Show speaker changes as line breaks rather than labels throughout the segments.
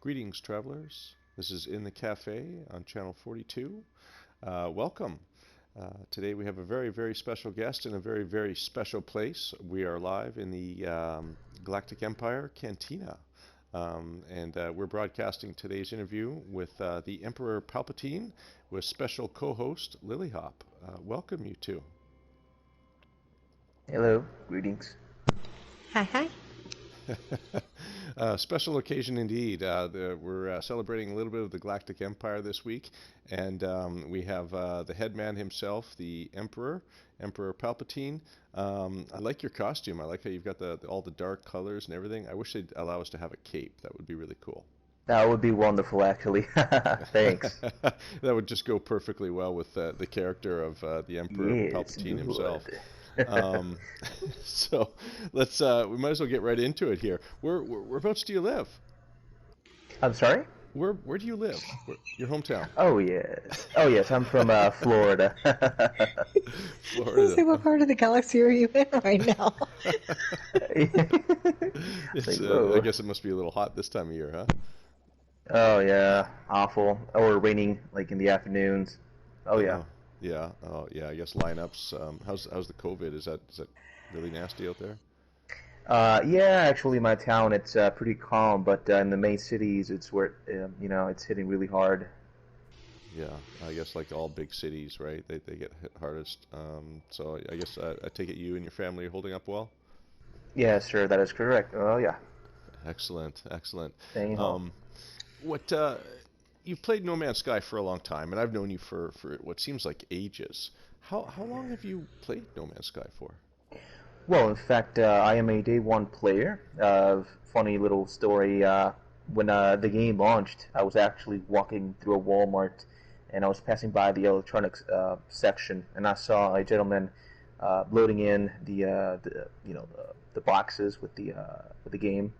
Greetings, travelers. This is In the Cafe on Channel 42. Welcome. Today we have a very, very special guest in a very, very special place. We are live in the Galactic Empire Cantina. And we're broadcasting today's interview with the Emperor Palpatine with special co-host Lily Hop. Welcome, you two.
Hello, greetings.
Hi, hi.
Special occasion indeed. We're celebrating a little bit of the Galactic Empire this week, and we have the head man himself, the Emperor, Emperor Palpatine. I like your costume. I like how you've got all the dark colors and everything. I wish they'd allow us to have a cape. That would be really cool.
That would be wonderful, actually. Thanks.
That would just go perfectly well with the character of the Emperor
Yes,
Palpatine himself.
good.
Um, so we might as well get right into it here. Whereabouts do you live?
I'm sorry?
Where do you live? Your hometown?
Oh yes, I'm from Florida.
Florida.
Say, what part of the galaxy are you in right now?
I guess it must be a little hot this time of year, huh?
Oh yeah, awful. Or raining like in the afternoons. Oh yeah.
Yeah. Oh yeah. I guess lineups. How's the COVID? Is that really nasty out there?
Yeah, actually, my town it's pretty calm, but in the main cities, it's where it's hitting really hard.
Yeah. I guess like all big cities, right? They get hit hardest. So I guess I take it you and your family are holding up well.
Yeah, sure, that is correct. Oh yeah,
Excellent. Excellent.
staying home.
Um, what you've played No Man's Sky for a long time, and I've known you for what seems like ages. How long have you played No Man's Sky for?
Well, in fact, I am a day one player. Funny little story. When the game launched, I was actually walking through a Walmart, and I was passing by the electronics section, and I saw a gentleman loading in the boxes with the game,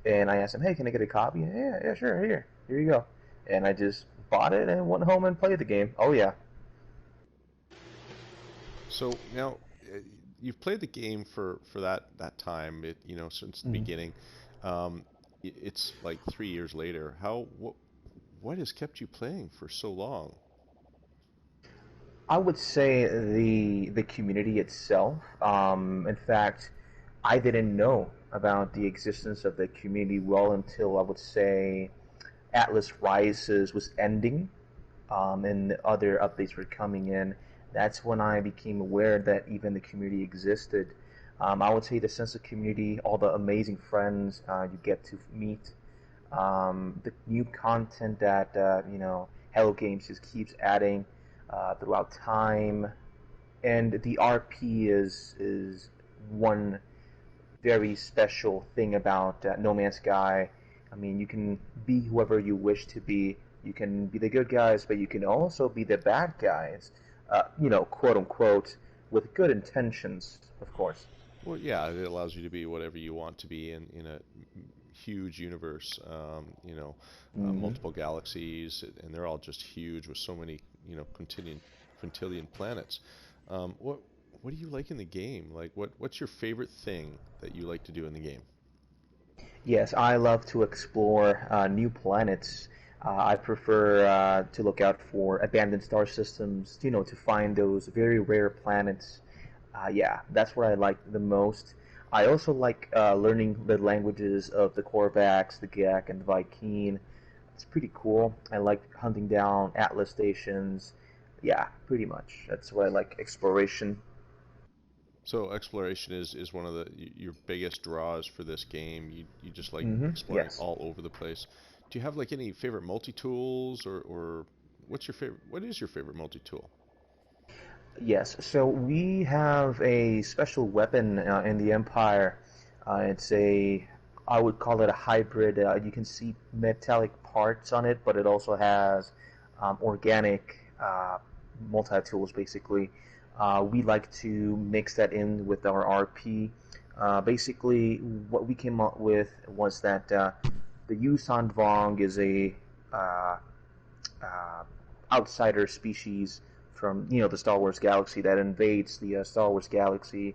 and I asked him, "Hey, can I get a copy?" Yeah, sure. Here you go. And I just bought it and went home and played the game. Oh yeah.
So now you've played the game for that time, since the
Mhm.
beginning. It's like 3 years later. What has kept you playing for so long?
I would say the community itself. In fact, I didn't know about the existence of the community well until I would say Atlas Rises was ending, and the other updates were coming in. That's when I became aware that even the community existed. I would say the sense of community, all the amazing friends you get to meet, the new content that Hello Games just keeps adding throughout time, and the RP is one very special thing about No Man's Sky. I mean, you can be whoever you wish to be. You can be the good guys, but you can also be the bad guys. Quote unquote, with good intentions, of course.
Well, yeah, it allows you to be whatever you want to be in a huge universe.
Hmm.
Multiple galaxies, and they're all just huge with so many, quintillion planets. What do you like in the game? Like, what's your favorite thing that you like to do in the game?
Yes, I love to explore new planets. I prefer to look out for abandoned star systems, to find those very rare planets. Yeah, that's what I like the most. I also like learning the languages of the Korvax, the Gek, and the Vy'keen. It's pretty cool. I like hunting down Atlas stations. Yeah, pretty much. That's what I like. Exploration.
So exploration is one of your biggest draws for this game. You just like exploring
Yes.
all over the place. Do you have like any favorite multi-tools or what is your favorite multi-tool?
Yes, so we have a special weapon in the Empire. I would call it a hybrid. You can see metallic parts on it, but it also has organic multi-tools, basically. We like to mix that in with our RP. Basically, what we came up with was that the Yusan Vong is a uh, uh, outsider species from the Star Wars galaxy that invades the Star Wars galaxy,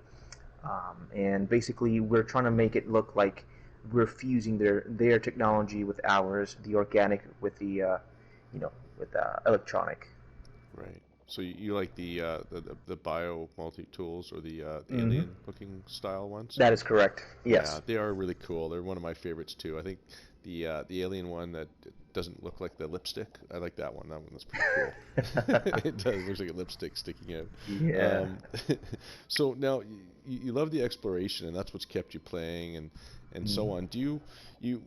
and basically we're trying to make it look like we're fusing their technology with ours, the organic with the you know with electronic.
Right. So you like the bio multi tools or the
Hmm.
alien looking style ones?
That is correct.
Yeah,
Yes.
they are really cool. They're one of my favorites too. I think the alien one that doesn't look like the lipstick. I like that one. That one is pretty cool. It does. Looks like a lipstick sticking out.
Yeah.
Um, so now you love the exploration, and that's what's kept you playing and so
Hmm.
on. Do you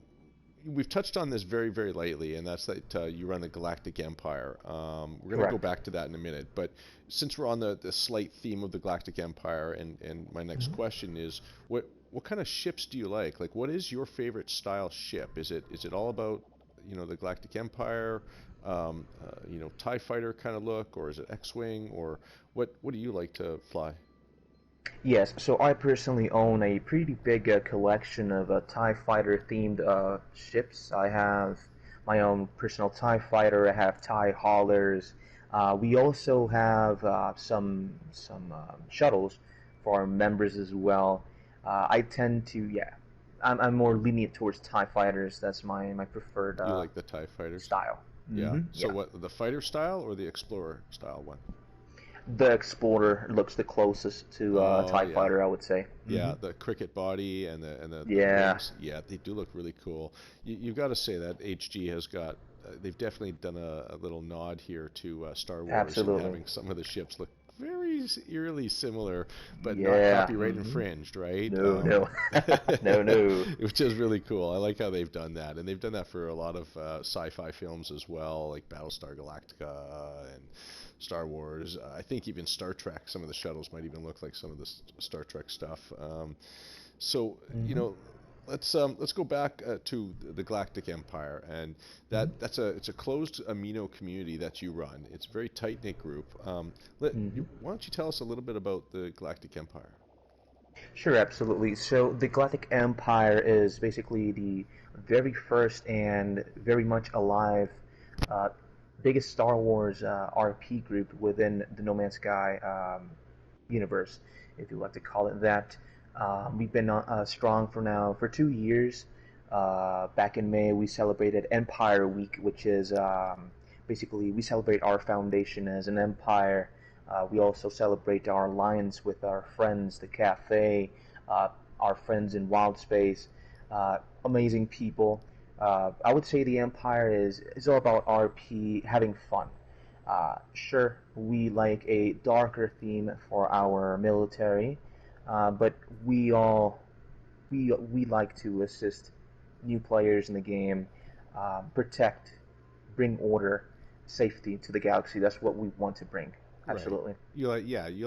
we've touched on this very, very lightly, and that's that you run the Galactic Empire. We're going to go
Correct.
back to that in a minute, but since we're on the slight theme of the Galactic Empire, and my next
Hmm.
question is, what kind of ships do you like? Like, what is your favorite style ship? Is it all about the Galactic Empire, TIE fighter kind of look, or is it X-wing, or what do you like to fly?
Yes, so I personally own a pretty big collection of TIE fighter themed ships. I have my own personal TIE fighter, I have TIE haulers. We also have some shuttles for our members as well. I tend to, yeah, I'm more lenient towards TIE fighters. That's my preferred
You like the TIE fighters?
style.
Yeah. So
Yeah.
what, the fighter style or the explorer style one?
The Explorer looks the closest to
Oh
TIE
yeah,
fighter, I would say.
yeah. The cricket body and the
Yeah,
wings. Yeah, they do look really cool. You've got to say that HG has got. They've definitely done a little nod here to Star Wars and
absolutely.
having some of the ships look very eerily similar, but not
Yeah.
copyright infringed, right?
No, no, no, no.
Which is really cool. I like how they've done that, and they've done that for a lot of sci-fi films as well, like Battlestar Galactica and Star Wars. I think even Star Trek. Some of the shuttles might even look like some of the Star Trek stuff. So
Hmm.
let's go back to the Galactic Empire, and it's a closed amino community that you run. It's a very tight knit group.
Hmm.
Why don't you tell us a little bit about the Galactic Empire?
Sure, absolutely. So the Galactic Empire is basically the very first and very much alive, uh, biggest Star Wars RP group within the No Man's Sky universe, if you like to call it that. We've been strong for now for 2 years. Back in May, we celebrated Empire Week, which is basically we celebrate our foundation as an empire. We also celebrate our alliance with our friends, the cafe, uh, our friends in Wild Space, amazing people. I would say the Empire is all about RP, having fun. Sure, we like a darker theme for our military, but we all we like to assist new players in the game, protect, bring order, safety to the galaxy. That's what we want to bring.
Right.
Absolutely.
You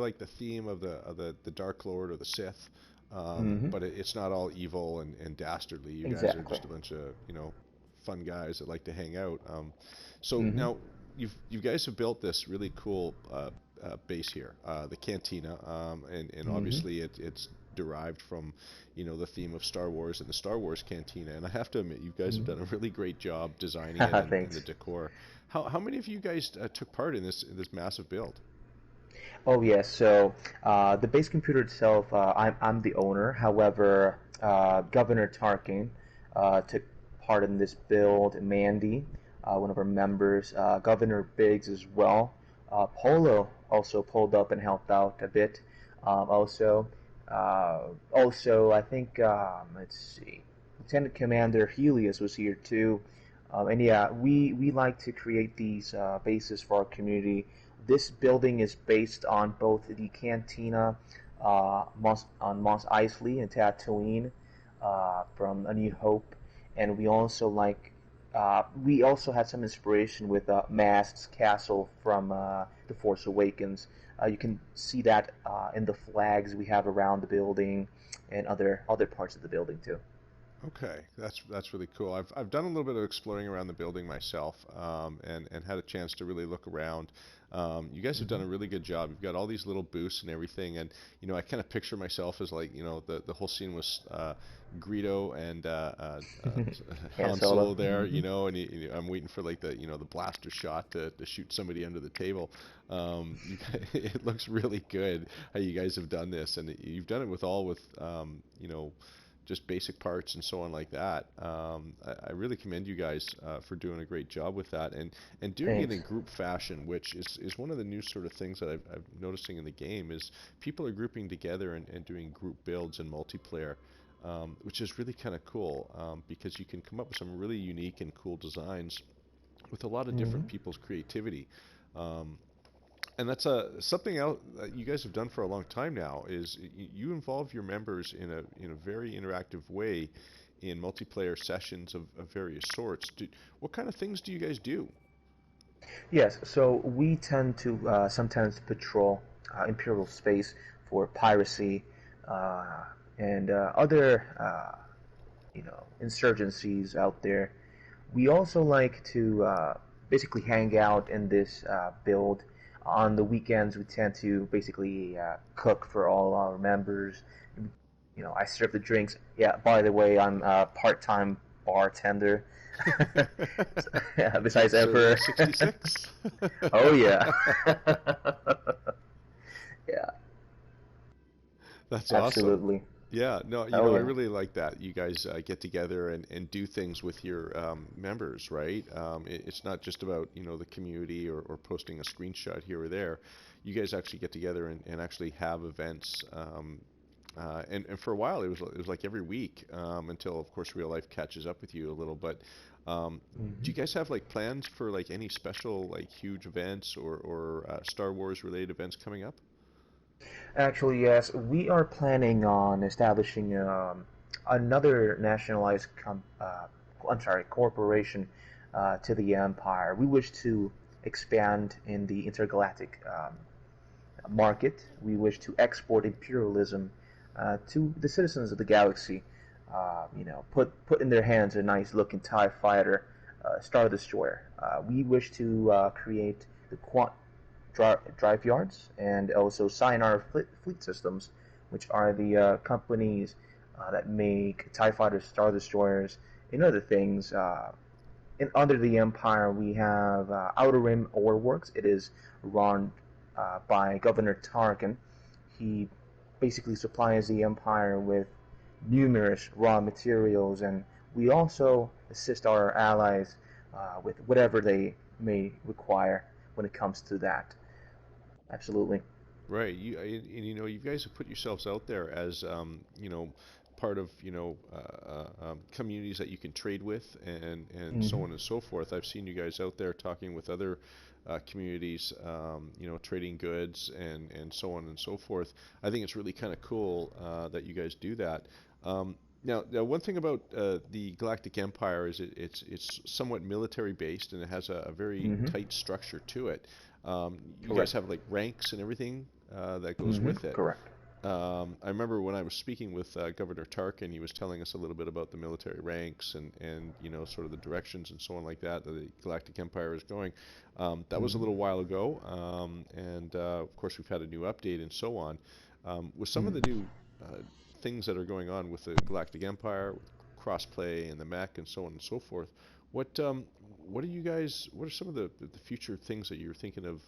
like the theme of the Dark Lord or the Sith,
Hmm.
but it's not all evil and dastardly. You guys are
Exactly.
just a bunch of fun guys that like to hang out. So
Hmm.
now you guys have built this really cool base here, the Cantina, and
Hmm.
obviously it's derived from the theme of Star Wars and the Star Wars Cantina. And I have to admit, you guys have
Hmm.
done a really great job designing it and the
Thanks.
decor. How many of you guys took part in this massive build?
Oh yes. So the base computer itself, I'm the owner. However, Governor Tarkin took part in this build. Mandy, one of our members, Governor Biggs as well. Polo also pulled up and helped out a bit. Also, I think let's see, Lieutenant Commander Helios was here too. And yeah, we like to create these bases for our community. This building is based on both the cantina on Mos Eisley and Tatooine from A New Hope, and we also had some inspiration with Mast's Castle from The Force Awakens. You can see that in the flags we have around the building and other parts of the building too.
Okay, that's really cool. I've done a little bit of exploring around the building myself, and had a chance to really look around. You guys have done
Hmm.
a really good job. You've got all these little booths and everything, and I kind of picture myself as like the whole scene was Greedo and
Han
Han
Solo.
Solo there,
Hmm.
and I'm waiting for like the blaster shot to shoot somebody under the table. It looks really good how you guys have done this, and you've done it with just basic parts and so on like that. I really commend you guys for doing a great job with that, and doing it in
Thanks.
group fashion, which is one of the new sort of things that I'm noticing in the game is people are grouping together and doing group builds in multiplayer. Which is really kind of cool because you can come up with some really unique and cool designs with a lot of
Hmm.
different people's creativity. Um, and that's something else that you guys have done for a long time now is you involve your members in a very interactive way in multiplayer sessions of various sorts. What kind of things do you guys do?
Yes, so we tend to sometimes patrol imperial space for piracy uh, and other, insurgencies out there. We also like to basically hang out in this build. On the weekends, we tend to basically cook for all our members. I serve the drinks. Yeah, by the way, I'm a part-time bartender. Yeah, besides
Sir Lee
Emperor.
66.
Oh yeah. Yeah,
That's awesome.
absolutely.
Yeah, no,
Oh
I
yeah.
really like that. You guys get together and do things with your members, right? It's not just about, the community or posting a screenshot here or there. You guys actually get together and actually have events. And for a while, it was like every week until, of course, real life catches up with you a little. But do
Hmm.
you guys have like plans for like any special like huge events or Star Wars related events coming up?
Actually, yes, we are planning on establishing another nationalized I'm sorry, corporation to the empire. We wish to expand in the intergalactic market. We wish to export imperialism to the citizens of the galaxy. Put in their hands a nice looking Tie Fighter, Star Destroyer. We wish to create the drive yards and also Scinar fleet systems, which are the companies that make Tie Fighters, Star Destroyers, and other things. And under the Empire, we have Outer Rim Ore Works. It is run by Governor Tarkin. He basically supplies the Empire with numerous raw materials, and we also assist our allies with whatever they may require when it comes to that. Absolutely.
Right. And you guys have put yourselves out there as part of communities that you can trade with and so
Hmm.
on and so forth. I've seen you guys out there talking with other communities, trading goods and so on and so forth. I think it's really kind of cool that you guys do that. Now, one thing about the Galactic Empire is it's somewhat military based and it has a very
Hmm.
tight structure to it. You guys
Correct.
have like ranks and everything that goes
Hmm.
with it.
Correct.
I remember when I was speaking with Governor Tarkin, he was telling us a little bit about the military ranks and sort of the directions and so on like that the Galactic Empire is going. That was a
Hmm.
little while ago, and of course we've had a new update and so on. With some of the
Hmm.
new uh, things that are going on with the Galactic Empire, with crossplay and the mech and so on and so forth, what um, what are you guys? What are some of the future things that you're thinking of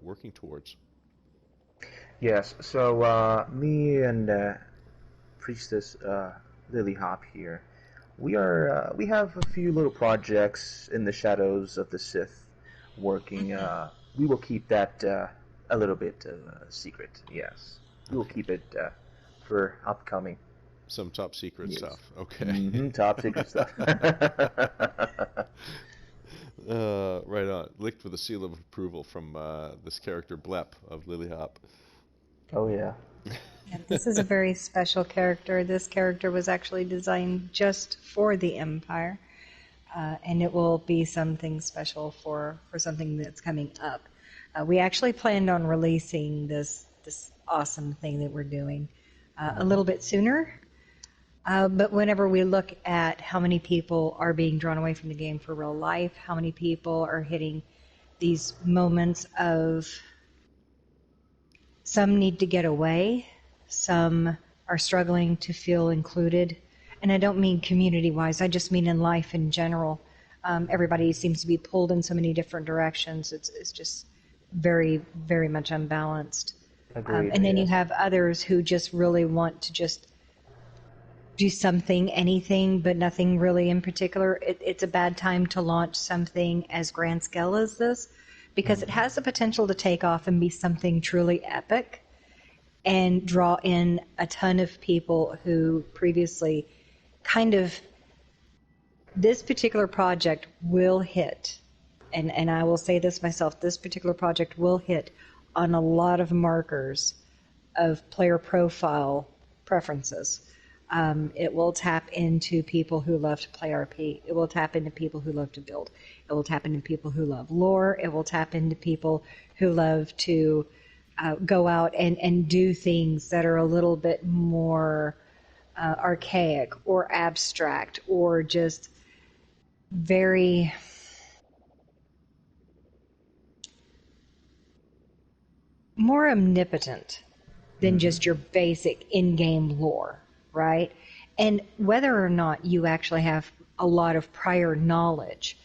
working towards?
Yes. So me and Priestess Lily Hop here, we have a few little projects in the shadows of the Sith working. We will keep that a little bit secret. Yes, we will
Okay,
keep it for upcoming.
some top secret
Yes.
stuff. Okay.
Hmm. Top secret stuff.
Right on. Licked with a seal of approval from this character Blep of Lily Hop.
Oh yeah.
Yeah, this is a very special character. This character was actually designed just for the Empire, and it will be something special for something that's coming up. We actually planned on releasing this awesome thing that we're doing a
Hmm.
little bit sooner. But whenever we look at how many people are being drawn away from the game for real life, how many people are hitting these moments of some need to get away, some are struggling to feel included. And I don't mean community wise, I just mean in life in general. Everybody seems to be pulled in so many different directions. It's just very, very much unbalanced.
Agreed.
And then you
Yes.
have others who just really want to just do something, anything, but nothing really in particular. It's a bad time to launch something as grand scale as this because it has the potential to take off and be something truly epic and draw in a ton of people who previously kind of, this particular project will hit, and I will say this myself, this particular project will hit on a lot of markers of player profile preferences. It will tap into people who love to play RP. It will tap into people who love to build. It will tap into people who love lore. It will tap into people who love to go out and do things that are a little bit more archaic or abstract or just very more omnipotent than just your basic in-game lore, right? And whether or not you actually have a lot of prior knowledge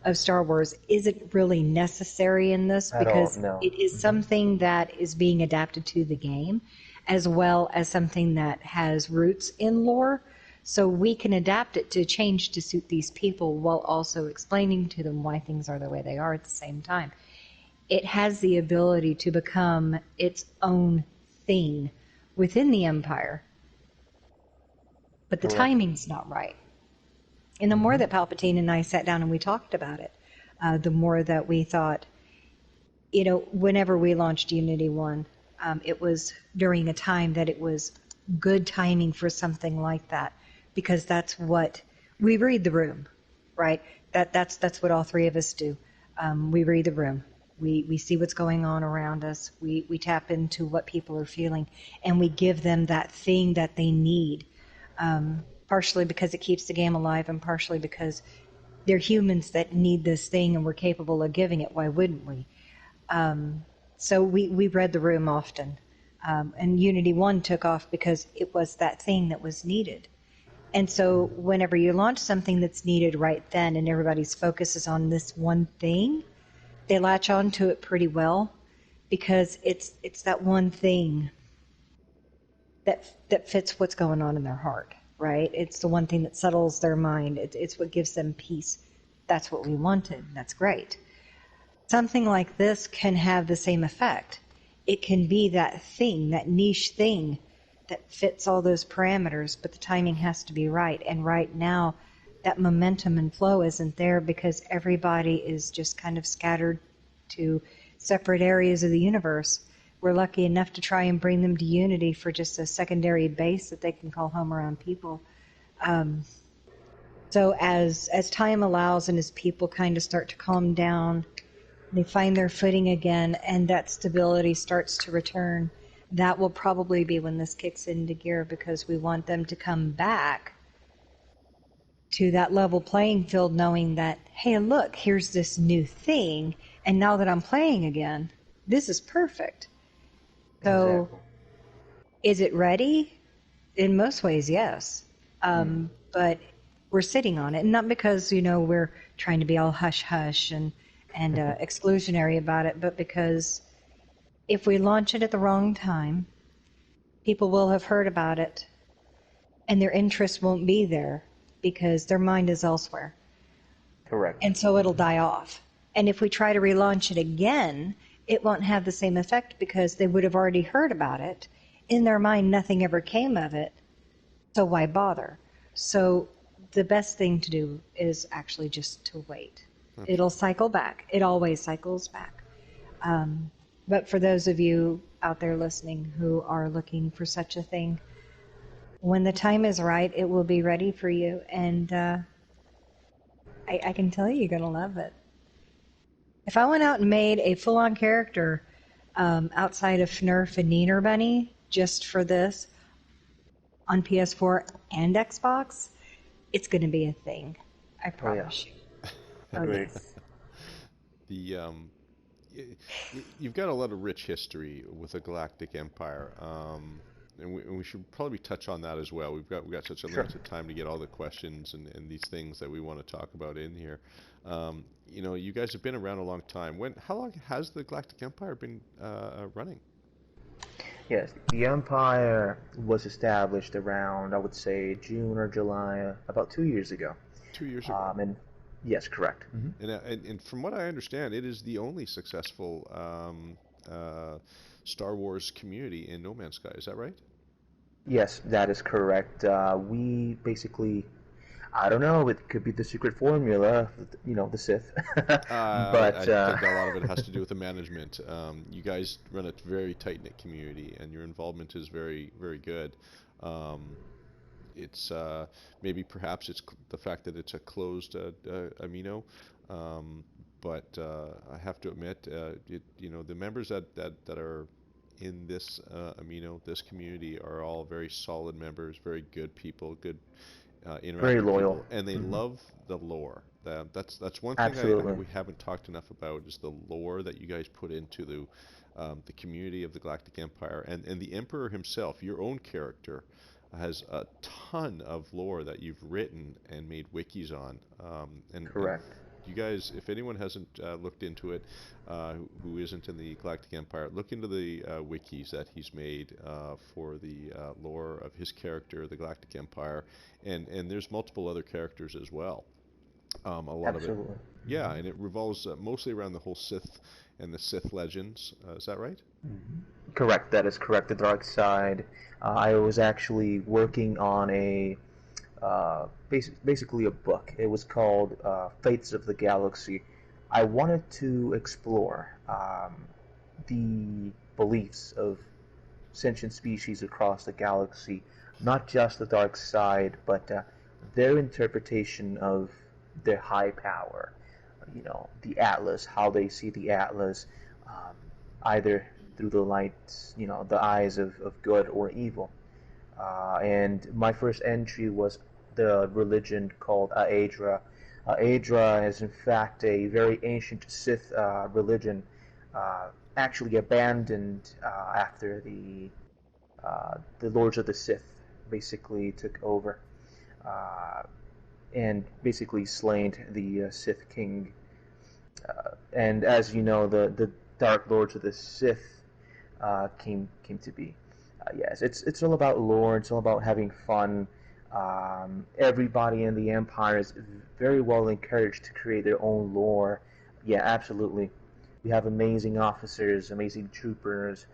of Star Wars isn't really necessary in this
At all,
because
no.
it is something that is being adapted to the game as well as something that has roots in lore. So we can adapt it to change to suit these people while also explaining to them why things are the way they are at the same time. It has the ability to become its own thing within the Empire, but the
Correct.
timing's not right. And the more that Palpatine and I sat down and we talked about it, the more that we thought, whenever we launched Unity 1, it was during a time that it was good timing for something like that, because that's what we read the room, right? That's what all three of us do. We read the room. We see what's going on around us. We tap into what people are feeling, and we give them that thing that they need. Partially because it keeps the game alive, and partially because they're humans that need this thing, and we're capable of giving it. Why wouldn't we? So we read the room often, and Unity 1 took off because it was that thing that was needed. And so whenever you launch something that's needed right then, and everybody's focus is on this one thing, they latch onto it pretty well because it's that one thing that fits what's going on in their heart, right? It's the one thing that settles their mind. It's what gives them peace. That's what we wanted. That's great. Something like this can have the same effect. It can be that thing, that niche thing that fits all those parameters, but the timing has to be right. And right now, that momentum and flow isn't there because everybody is just kind of scattered to separate areas of the universe. We're lucky enough to try and bring them to Unity for just a secondary base that they can call home around people. So as time allows and as people kind of start to calm down, they find their footing again, and that stability starts to return, that will probably be when this kicks into gear, because we want them to come back to that level playing field knowing that, hey, look, here's this new thing, and now that I'm playing again, this is perfect. So,
Exactly.
is it ready? In most ways, yes. But we're sitting on it, and not because we're trying to be all hush hush and exclusionary about it, but because if we launch it at the wrong time, people will have heard about it, and their interest won't be there because their mind is elsewhere,
Correct.
and so it'll die off. And if we try to relaunch it again, it won't have the same effect because they would have already heard about it. In their mind, nothing ever came of it, so why bother? So the best thing to do is actually just to wait. It'll cycle back. It always cycles back. But for those of you out there listening who are looking for such a thing, when the time is right, it will be ready for you. And I can tell you, you're going to love it. If I went out and made a full-on character outside of Fnurf and Neener Bunny just for this on PS4 and Xbox, it's going to be a thing. I
Oh yeah.
promise you. Oh,
Agreed.
yes.
The you've got a lot of rich history with the Galactic Empire, and we should probably touch on that as well. We got such a
Sure.
limited time to get all the questions and these things that we want to talk about in here. You guys have been around a long time. How long has the Galactic Empire been running?
Yes, the Empire was established around, I would say, June or July, about 2 years ago.
2 years ago.
And yes, correct.
And from what I understand, it is the only successful Star Wars community in No Man's Sky. Is that right?
Yes, that is correct. We basically, I don't know, it could be the secret formula, the Sith.
I
But
think a lot of it has to do with the management. You guys run a very tight-knit community, and your involvement is very, very good. Um, it's maybe perhaps it's the fact that it's a closed amino, um, but I have to admit, the members that are in this amino, this community, are all very solid members, very good people, good
very
interactive
loyal.
people, and they love the lore. That's one thing
Absolutely.
we haven't talked enough about is the lore that you guys put into the community of the Galactic Empire, and the Emperor himself, your own character, has a ton of lore that you've written and made wikis on. And
Correct.
you guys, if anyone hasn't looked into it, who isn't in the Galactic Empire, look into the wikis that he's made for the lore of his character, the Galactic Empire, and there's multiple other characters as well. A lot
Absolutely.
of it, yeah, and it revolves mostly around the whole Sith and the Sith legends. Is that right?
Correct, that is correct. The dark side. I was actually working on basically a book. It was called Fates of the Galaxy. I wanted to explore the beliefs of sentient species across the galaxy, not just the dark side, but their interpretation of their high power. The Atlas, how they see the Atlas, either through the lights, the eyes of good or evil. And my first entry was the religion called Aedra. Aedra is in fact a very ancient Sith religion, actually abandoned after the Lords of the Sith basically took over and basically slain the Sith King. And as you know, the Dark Lords of the Sith came to be. Yes, it's all about lore. It's all about having fun. Everybody in the Empire is very well encouraged to create their own lore. Yeah, absolutely. We have amazing officers, amazing troopers.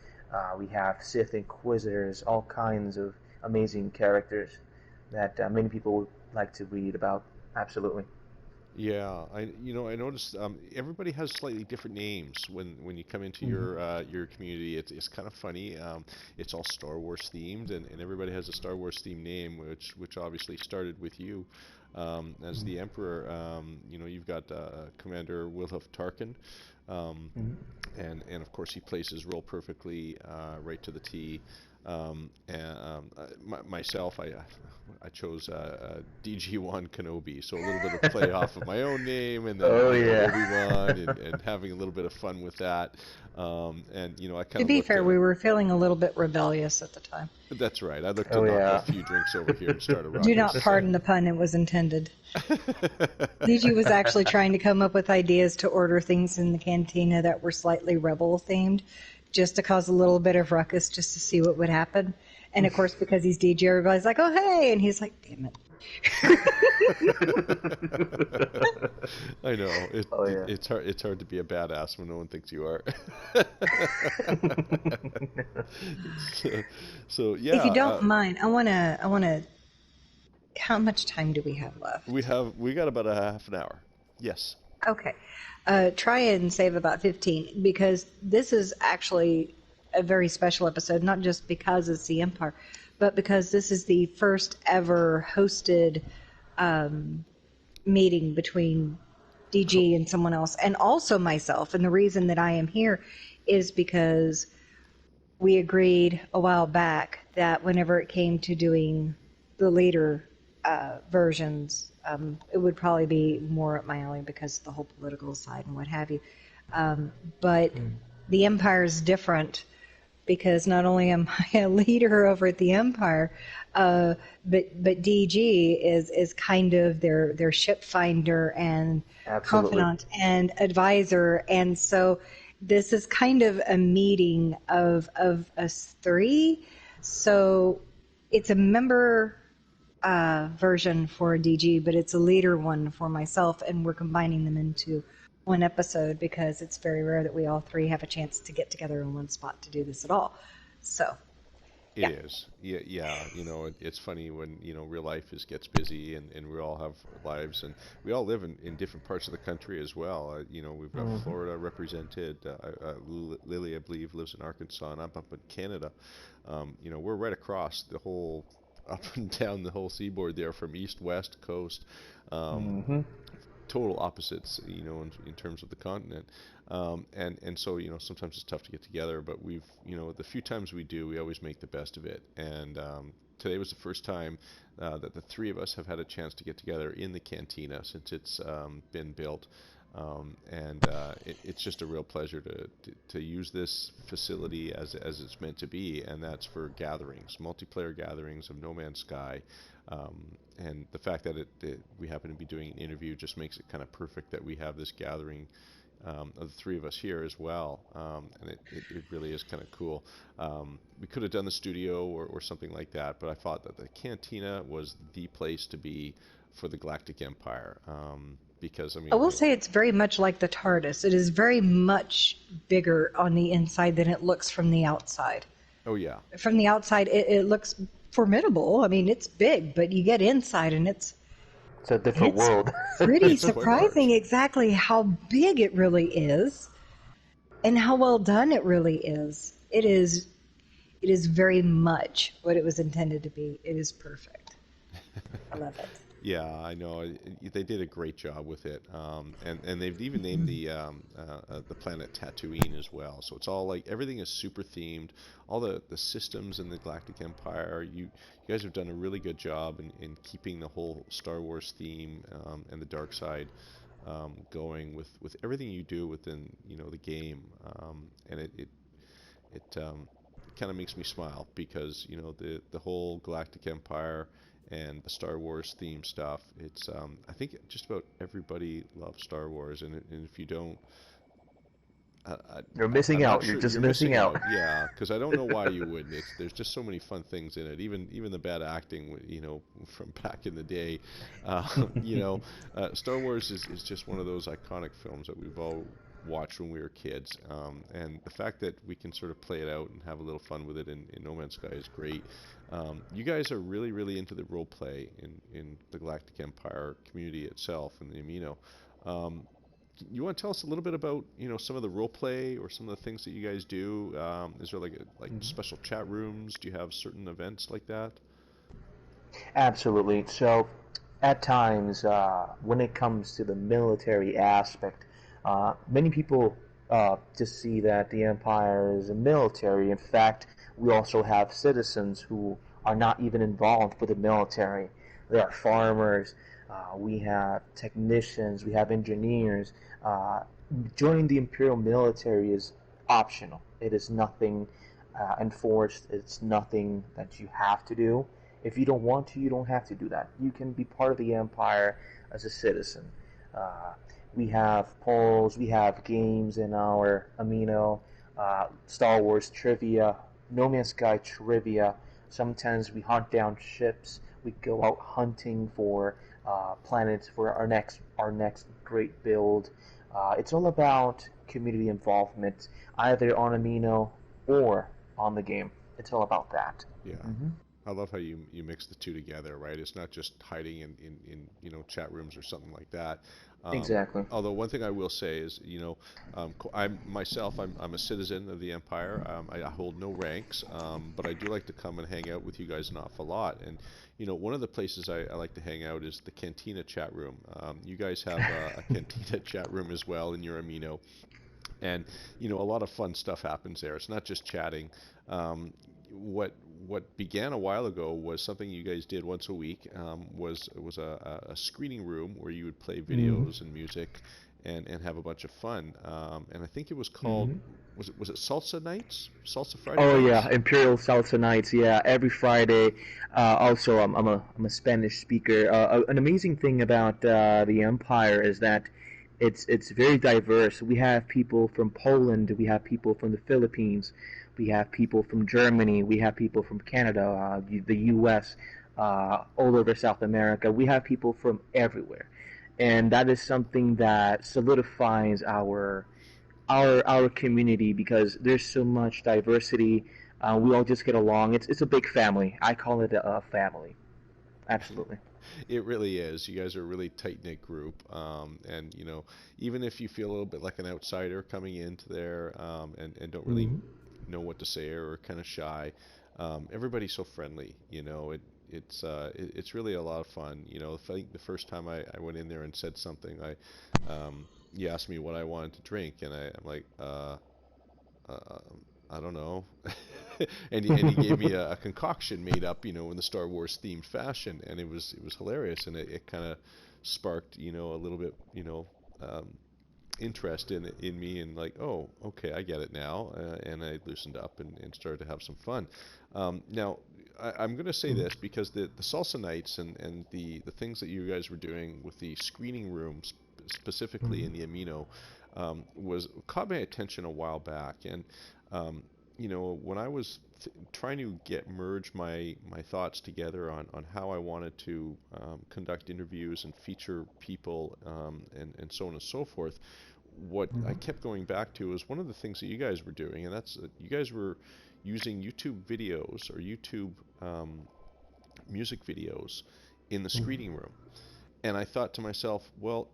We have Sith Inquisitors, all kinds of amazing characters that many people would like to read about. Absolutely.
Yeah, I noticed everybody has slightly different names when you come into your community. It's kind of funny. It's all Star Wars themed, and everybody has a Star Wars themed name, which obviously started with you as the Emperor. You've got Commander Wilhuff Tarkin, and of course he plays his role perfectly, right to the T. Myself, I chose DG1 Kenobi, so a little bit of play off of my own name, and then Obi-Wan, and having a little bit of fun with that. I kind
To be fair, we were feeling a little bit rebellious at the time.
That's right. I looked to knock a few drinks over here and start a ruckus.
Do not pardon the pun; it was intended. DG was actually trying to come up with ideas to order things in the cantina that were slightly rebel themed, just to cause a little bit of ruckus, just to see what would happen. And of course, because he's DG, everybody's like, "Oh, hey!" And he's like, "Damn it."
I know. It's hard to be a badass when no one thinks you are. so yeah.
If you don't mind, I wanna. How much time do we have left?
We got about a half an hour. Yes.
Okay. Try and save about 15, because this is actually a very special episode, not just because it's the Empire, but because this is the first ever hosted meeting between DG and someone else, and also myself. And the reason that I am here is because we agreed a while back that whenever it came to doing the later versions, it would probably be more up my alley because of the whole political side and what have you. But the Empire is different, because not only am I a leader over at the Empire, but DG is kind of their ship finder and
Absolutely.
confidant and advisor, and so this is kind of a meeting of us three. So it's a member version for DG, but it's a leader one for myself, and we're combining them into one episode because it's very rare that we all three have a chance to get together in one spot to do this at all. So,
It
yeah.
is. Yeah, yeah. It's funny when, real life gets busy and we all have lives and we all live in different parts of the country as well. We've got
Hmm.
Florida represented. Lily, I believe, lives in Arkansas and I'm up in Canada. We're right across the whole, up and down the whole seaboard there from east, west coast. Um,
Hmm.
Total opposites, in terms of the continent. And so, sometimes it's tough to get together, but the few times we do, we always make the best of it. And today was the first time that the three of us have had a chance to get together in the cantina since it's been built. It's just a real pleasure to use this facility as it's meant to be, and that's for gatherings, multiplayer gatherings of No Man's Sky. And the fact that we happen to be doing an interview just makes it kind of perfect that we have this gathering of the three of us here as well. And it really is kind of cool. We could have done the studio or something like that, but I thought that the cantina was the place to be for the Galactic Empire. Because, I
I
mean,
will say it's very much like the TARDIS. It is very much bigger on the inside than it looks from the outside.
oh yeah,
From the outside, it looks formidable. I mean, it's big, but you get inside and
It's a different
it's
world.
pretty
it's quite
surprising
large.
exactly how big it really is and how well done it really is. It is very much what it was intended to be. It is perfect. I love it.
Yeah, I know. They did a great job with it, and they've even named the planet Tatooine as well. So it's all like everything is super themed. All the systems in the Galactic Empire. You guys have done a really good job in keeping the whole Star Wars theme and the dark side going with everything you do within the game. And it kind of makes me smile because the whole Galactic Empire and the Star Wars theme stuff. It's I think just about everybody loves Star Wars, and if you don't, I,
You're missing
I'm not
out. You're
sure
just
you're
missing
missing
out.
out. Yeah, because I don't know why you wouldn't. There's just so many fun things in it. Even the bad acting, from back in the day. Uh, Star Wars is just one of those iconic films that we've all watched when we were kids. And the fact that we can sort of play it out and have a little fun with it in No Man's Sky is great. You guys are really, really into the role play in the Galactic Empire community itself and the Amino. Um, you want to tell us a little bit about some of the role play or some of the things that you guys do? Is there like special chat rooms? Do you have certain events like that?
Absolutely. So, at times, when it comes to the military aspect, many people just see that the Empire is a military. In fact, we also have citizens who are not even involved with the military. There are farmers, we have technicians, we have engineers. Uh, Joining the Imperial military is optional. It is nothing enforced, it's nothing that you have to do. If you don't want to, you don't have to do that. You can be part of the Empire as a citizen. Uh, we have polls, we have games in our Amino, Star Wars trivia, No Man's Sky trivia. Sometimes we hunt down ships. We go out hunting for planets for our next great build. It's all about community involvement, either on Amino or on the game. It's all about that.
Yeah.
Hmm.
I love how you mix the two together, right? It's not just hiding in chat rooms or something like that.
Exactly.
Although one thing I will say is, I'm a citizen of the Empire. I hold no ranks, but I do like to come and hang out with you guys an awful lot. And one of the places I like to hang out is the Cantina chat room. You guys have a Cantina chat room as well in your Amino, and a lot of fun stuff happens there. It's not just chatting. Um, what what began a while ago was something you guys did once a week. Was a screening room where you would play
Hmm.
videos and music, and have a bunch of fun. And I think it was called,
Hmm.
was it Salsa Nights, Salsa Friday
Oh
Nights?
yeah, Imperial Salsa Nights. Yeah, every Friday. Also, I'm a Spanish speaker. An amazing thing about the Empire is that it's very diverse. We have people from Poland, we have people from the Philippines, we have people from Germany, we have people from Canada, the U.S., all over South America. We have people from everywhere, and that is something that solidifies our community because there's so much diversity. We all just get along. It's a big family. I call it a family. Absolutely.
It really is. You guys are a really tight knit group, and even if you feel a little bit like an outsider coming into there, and don't really
Hmm.
know what to say or are kind of shy, everybody's so friendly. It's really a lot of fun. I think the first time I went in there and said something, you asked me what I wanted to drink, and I'm like, uh, I don't know. And he gave me a concoction made up, in the Star Wars themed fashion, and it was hilarious, and it kind of sparked, a little bit, um, interest in me, and like, oh, okay, I get it now, and I loosened up and started to have some fun. Now, I'm going to say this because the salsa nights and the things that you guys were doing with the screening rooms, specifically in the Amino, was caught my attention a while back, and when I was trying to merge my thoughts together on how I wanted to conduct interviews and feature people, and so on and so forth, what I kept going back to was one of the things that you guys were doing, and that's you guys were using YouTube videos or YouTube music videos in the screening room. And I thought to myself, well,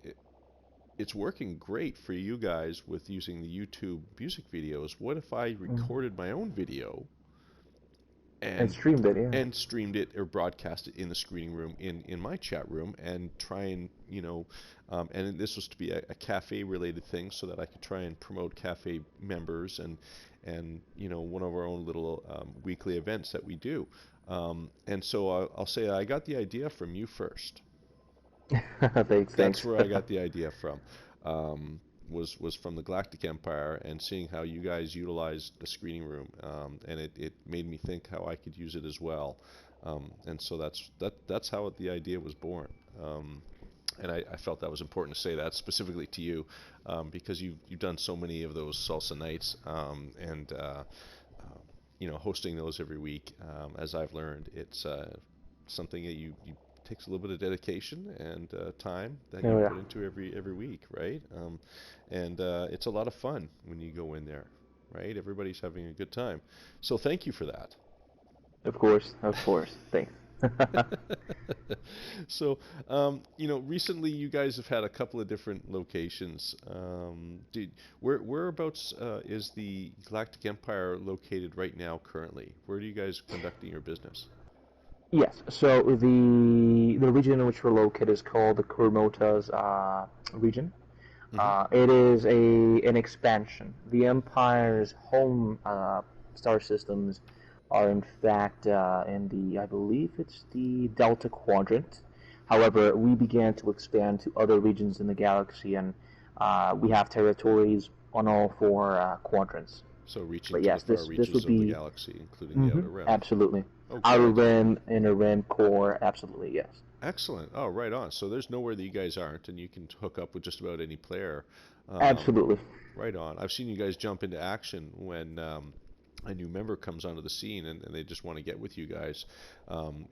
it's working great for you guys with using the YouTube music videos. What if I recorded my own video
And
and
streamed it, yeah.
streamed it or broadcast it in the screening room in my chat room and try and and this was to be a cafe related thing so that I could try and promote cafe members and one of our own little weekly events that we do. And so I'll say I got the idea from you first.
Thanks,
That's
thanks.
where I got the idea from. Um, was from the Galactic Empire and seeing how you guys utilized the screening room, and it made me think how I could use it as well. And so that's how the idea was born. And I felt that was important to say that specifically to you, because you've done so many of those salsa nights, and hosting those every week. As I've learned, it's something that you takes a little bit of dedication and time that you
Oh yeah,
put into every week, right? And it's a lot of fun when you go in there, right? Everybody's having a good time. So thank you for that.
of course, of course. Thanks.
So, recently you guys have had a couple of different locations. Whereabouts is the Galactic Empire located right now currently? Where are you guys conducting your business?
Yes. So the region in which we're located is called the Kurmotas region.
Hmm.
It is an expansion. The Empire's home star systems are in fact in I believe it's the Delta Quadrant. However, we began to expand to other regions in the galaxy, and we have territories on all four quadrants.
So reaching
But
to the
yes,
far
this
reaches
would
of the
be
galaxy, including the outer rim.
absolutely
Oh,
outer
great.
rim, inner rim, core. Absolutely, yes.
Excellent. Oh, right on. So there's nowhere that you guys aren't, and you can hook up with just about any player. Um,
Absolutely.
right on. I've seen you guys jump into action when a new member comes onto the scene and they just want to get with you guys.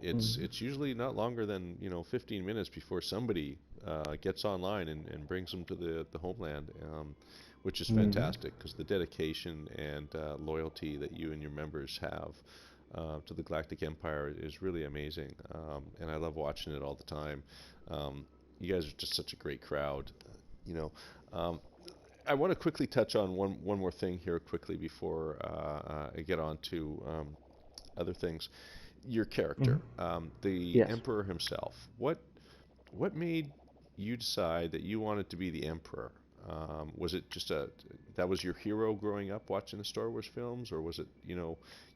It's usually not longer than 15 minutes before somebody gets online and brings them to the homeland, which is
Hmm.
fantastic because the dedication and loyalty that you and your members have to the Galactic Empire is really amazing, and I love watching it all the time. Um, you guys are just such a great crowd, you know. Um, I want to quickly touch on one more thing here quickly before I get on to other things. Your
Hmm.
character, the
Yes.
Emperor himself. What made you decide that you wanted to be the Emperor? Was it just that was your hero growing up watching the Star Wars films, or was it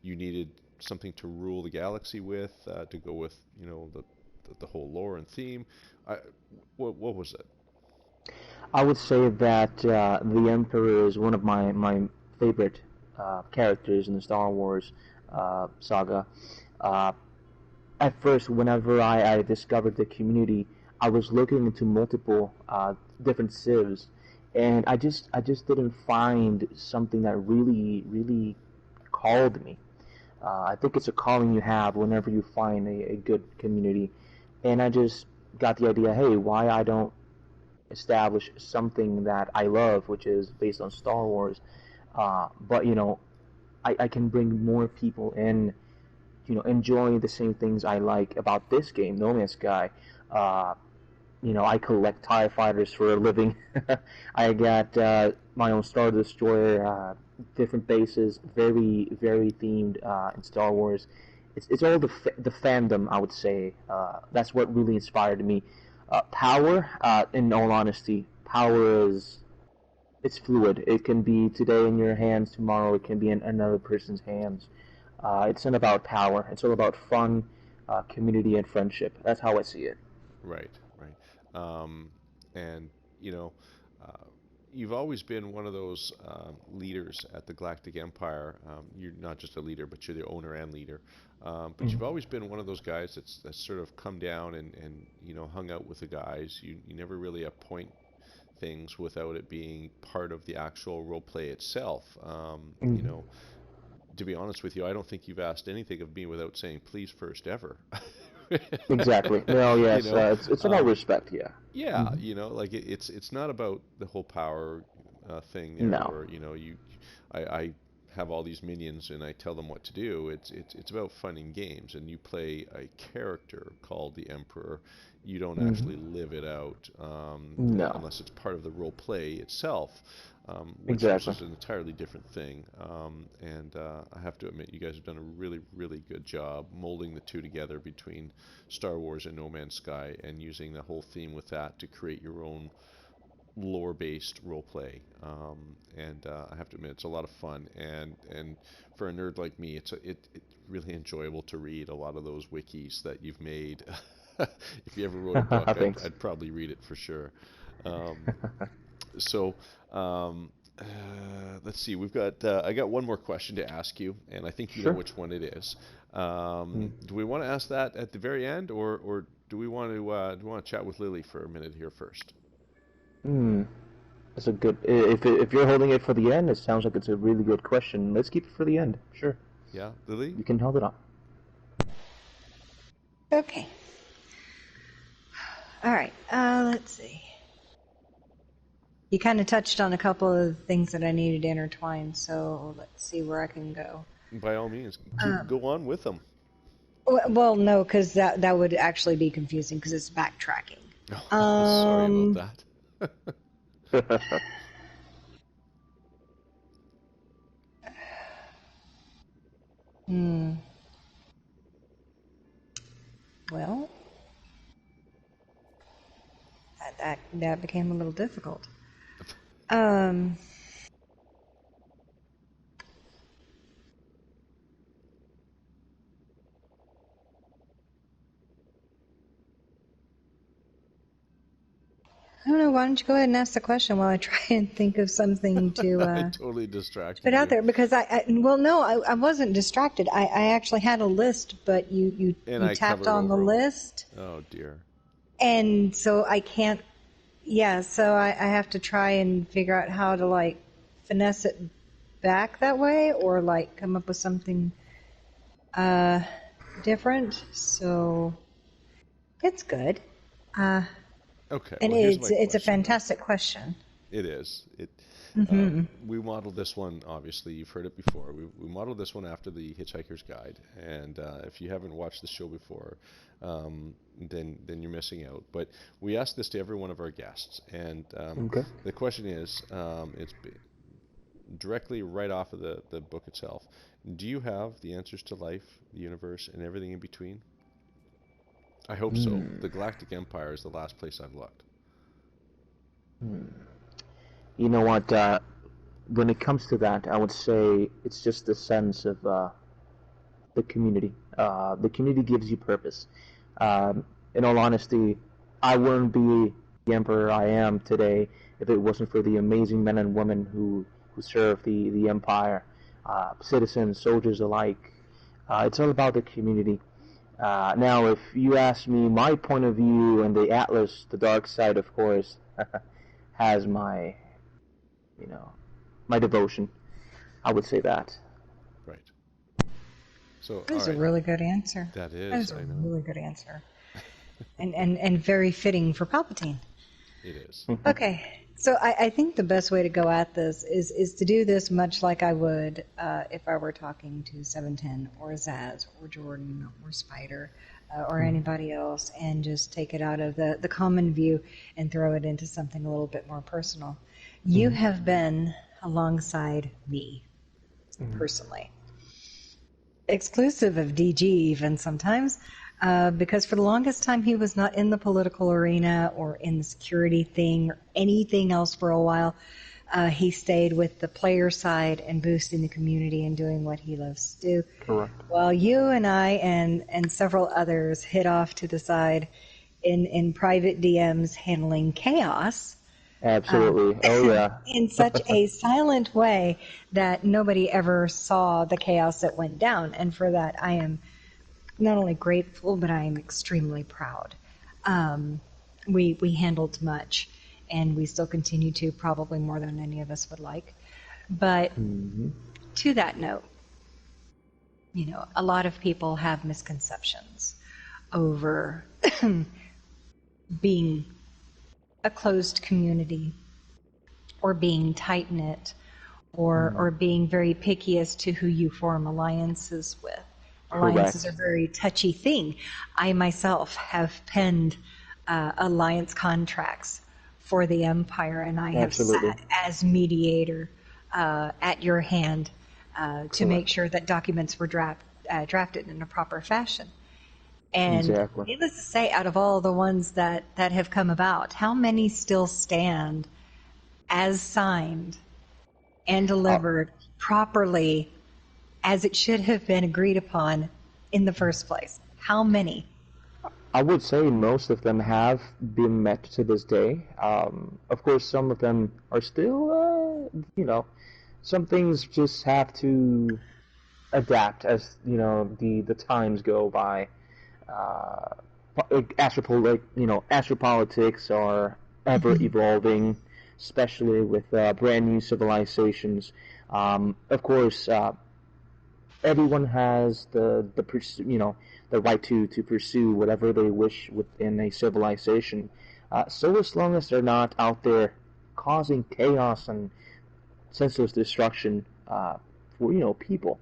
you needed something to rule the galaxy with, to go with the whole lore and theme? I, what was it?
I would say that the Emperor is one of my favorite characters in the Star Wars saga. Uh, at first, whenever I discovered the community, I was looking into multiple different civs, and I just didn't find something that really called me. I think it's a calling you have whenever you find a good community, and I just got the idea, hey, why I don't establish something that I love, which is based on Star Wars, but I can bring more people in, enjoying the same things I like about this game, No Man's Sky. Uh, I collect TIE fighters for a living. I got my own Star Destroyer, different bases, very, very themed in Star Wars. It's all the fandom, I would say. That's what really inspired me. Power, in all honesty, power it's fluid. It can be today in your hands, tomorrow it can be in another person's hands. It's not about power. It's all about fun, community, and friendship. That's how I see it.
Right, right. And you know, uh, you've always been one of those leaders at the Galactic Empire. You're not just a leader, but you're the owner and leader. But you've
Mhm.
always been one of those guys that's sort of come down and hung out with the guys. You never really appoint things without it being part of the actual role play itself.
Mhm.
To be honest with you, I don't think you've asked anything of me without saying please first ever.
Exactly. No,
you
yes,
know,
it's about
um,
respect. Yeah.
yeah,
Hmm.
like it's not about the whole power thing there,
No.
where I have all these minions and I tell them what to do. It's about fun and games, and you play a character called the Emperor. You don't
Hmm.
actually live it out
No.
unless it's part of the role play itself, which
Exactly.
is an entirely different thing. And I have to admit, you guys have done a really, really good job molding the two together between Star Wars and No Man's Sky, and using the whole theme with that to create your own lore-based role play. And I have to admit, it's a lot of fun. And for a nerd like me, it's really enjoyable to read a lot of those wikis that you've made. If you ever wrote a book,
Thanks.
I'd probably read it for sure. Um, so um, let's see. I got one more question to ask you, and I think you know
Sure.
which one it is.
Mm.
Do we want to ask that at the very end, or do we want to chat with Lily for a minute here first?
Mm. That's a good. If you're holding it for the end, it sounds like it's a really good question. Let's keep it for the end. Sure.
Yeah, Lily?
You can hold it on.
Okay. All right. Let's see. You kind of touched on a couple of things that I needed to intertwine, so let's see where I can go.
By all means,
Um,
go on with them.
well, no, because that would actually be confusing because it's backtracking.
Sorry about
Um,
that.
hmm, well, that became a little difficult. Um, I don't know. Why don't you go ahead and ask the question while I try and think of something
I
to
totally
put
distracted
out
you,
there? Because well, no, I wasn't distracted. I actually had a list, but
and
you
I
tapped
covered
on the
over them.
list,
Oh dear.
and so I can't. Yeah, so I have to try and figure out how to like finesse it back that way, or like come up with something uh different. So it's good. Uh,
Okay,
and
well here's my
it's a
question then.
fantastic question.
It is.
Hmm.
We modeled this one, obviously, you've heard it before. We modeled this one after the Hitchhiker's Guide, and if you haven't watched the show before, then you're missing out. But we asked this to every one of our guests, and
Okay.
the question is, directly right off of the book itself. Do you have the answers to life, the universe, and everything in between? I hope so.
Hmm.
The Galactic Empire is the last place I've looked.
Hmm. You know what? When it comes to that, I would say it's just the sense of the community. The community gives you purpose. In all honesty, I wouldn't be the emperor I am today if it wasn't for the amazing men and women who serve the empire, citizens, soldiers alike. It's all about the community. Now, if you ask me my point of view, and the Atlas, the dark side, of course, has my, my devotion. I would say that.
Right. So,
That
all
is a
right.
really good answer.
That
That
is,
is a
I know.
really good answer. And very fitting for Palpatine.
It is.
Okay, so I think the best way to go at this is to do this much like I would if I were talking to 710 or Zaz or Jordan or Spider or anybody else, and just take it out of the common view and throw it into something a little bit more personal. You have been alongside me, personally. Exclusive of DG even sometimes, because for the longest time he was not in the political arena or in the security thing or anything else for a while. He stayed with the player side and boosting the community and doing what he loves to do.
Correct.
While you and I and several others hit off to the side in private DMs handling chaos.
Absolutely. Oh, yeah.
In such a silent way that nobody ever saw the chaos that went down. And for that, I am not only grateful, but I am extremely proud. We handled much, and we still continue to, probably more than any of us would like. But to that note, a lot of people have misconceptions over being a closed community, or being tight-knit, or being very picky as to who you form alliances with. Alliances are a very touchy thing. I myself have penned alliance contracts for the Empire, and I have sat as mediator at your hand to make sure that documents were drafted in a proper fashion. And needless to say, out of all the ones that have come about, how many still stand as signed and delivered properly as it should have been agreed upon in the first place? How many?
I would say most of them have been met to this day. Of course, some of them are still, some things just have to adapt as, the times go by. Astropolitics are ever evolving, especially with brand new civilizations. Of course, everyone has the right to pursue whatever they wish within a civilization. So as long as they're not out there causing chaos and senseless destruction for people.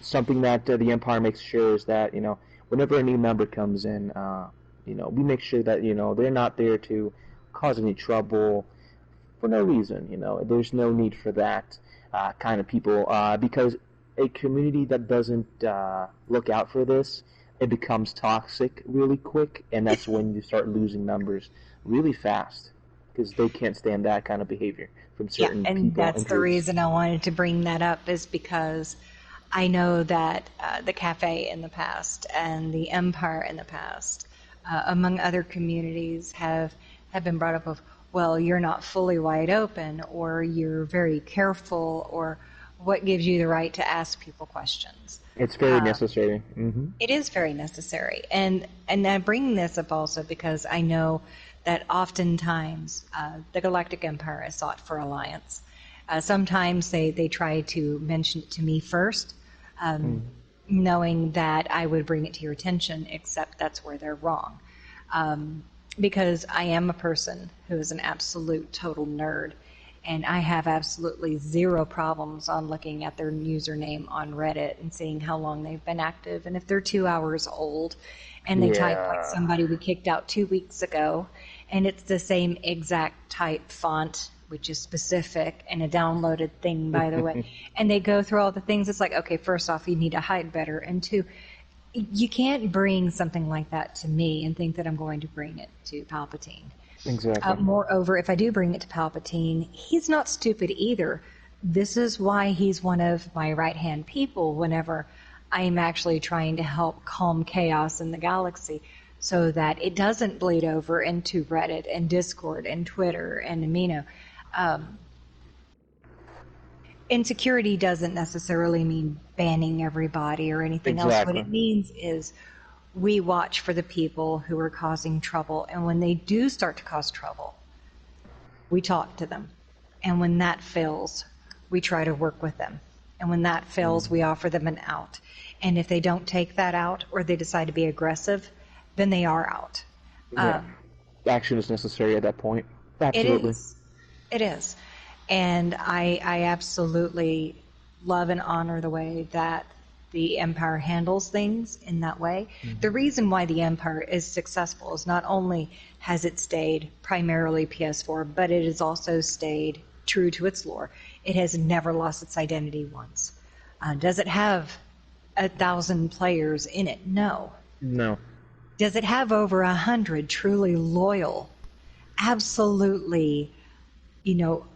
Something that the Empire makes sure is that whenever a new member comes in, we make sure that they're not there to cause any trouble for no reason. There's no need for that kind of people because a community that doesn't look out for this, it becomes toxic really quick, and that's when you start losing members really fast because they can't stand that kind of behavior from certain people.
And that's the reason I wanted to bring that up, is because I know that the cafe in the past and the Empire in the past, among other communities, have been brought up of, well, you're not fully wide open, or you're very careful, or what gives you the right to ask people questions.
It's very necessary.
It is very necessary. And I'm bringing this up also because I know that oftentimes the Galactic Empire is sought for alliance. Sometimes they try to mention it to me first, knowing that I would bring it to your attention, except that's where they're wrong. Because I am a person who is an absolute total nerd, and I have absolutely zero problems on looking at their username on Reddit and seeing how long they've been active, and if they're 2 hours old and they type like somebody we kicked out 2 weeks ago, and it's the same exact type font, which is specific and a downloaded thing, by the way, and they go through all the things. It's like, okay, first off, you need to hide better, and two, you can't bring something like that to me and think that I'm going to bring it to Palpatine.
Exactly.
Moreover, if I do bring it to Palpatine, he's not stupid either. This is why he's one of my right-hand people whenever I'm actually trying to help calm chaos in the galaxy, so that it doesn't bleed over into Reddit and Discord and Twitter and Amino. insecurity doesn't necessarily mean banning everybody or anything else. What
Exactly.
it means is we watch for the people who are causing trouble, and when they do start to cause trouble, we talk to them. And when that fails, we try to work with them. And when that fails, we offer them an out. And if they don't take that out, or they decide to be aggressive, then they are out.
Yeah. Action is necessary at that point.
It
Absolutely.
is. It is. And I absolutely love and honor the way that the Empire handles things in that way. The reason why the Empire is successful is not only has it stayed primarily PS4, but it has also stayed true to its lore. It has never lost its identity once. Does it have 1,000 players in it? No.
No.
Does it have over 100 truly loyal, absolutely,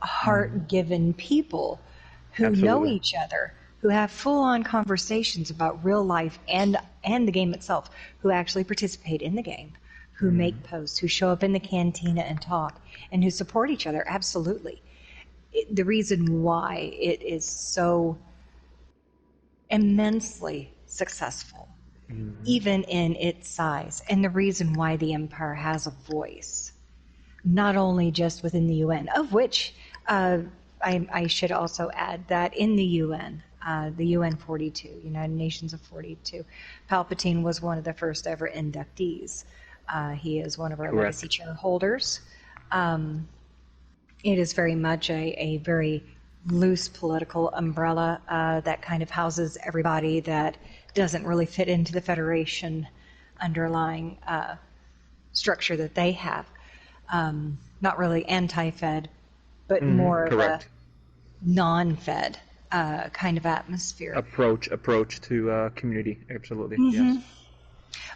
heart-given people who know
Absolutely.
each other, who have full-on conversations about real life and the game itself, who actually participate in the game, who make posts, who show up in the cantina and talk, and who support each other? Absolutely. The reason why it is so immensely successful, even in its size, and the reason why the Empire has a voice, not only just within the UN, of which I should also add that in the UN 42, United Nations of 42, Palpatine was one of the first ever inductees. He is one of our
Correct.
legacy chair holders. It is very much a very loose political umbrella that kind of houses everybody that doesn't really fit into the Federation underlying structure that they have. Not really anti-Fed, but more of a
Correct.
non-Fed kind of atmosphere.
Approach to community. Absolutely. Yes.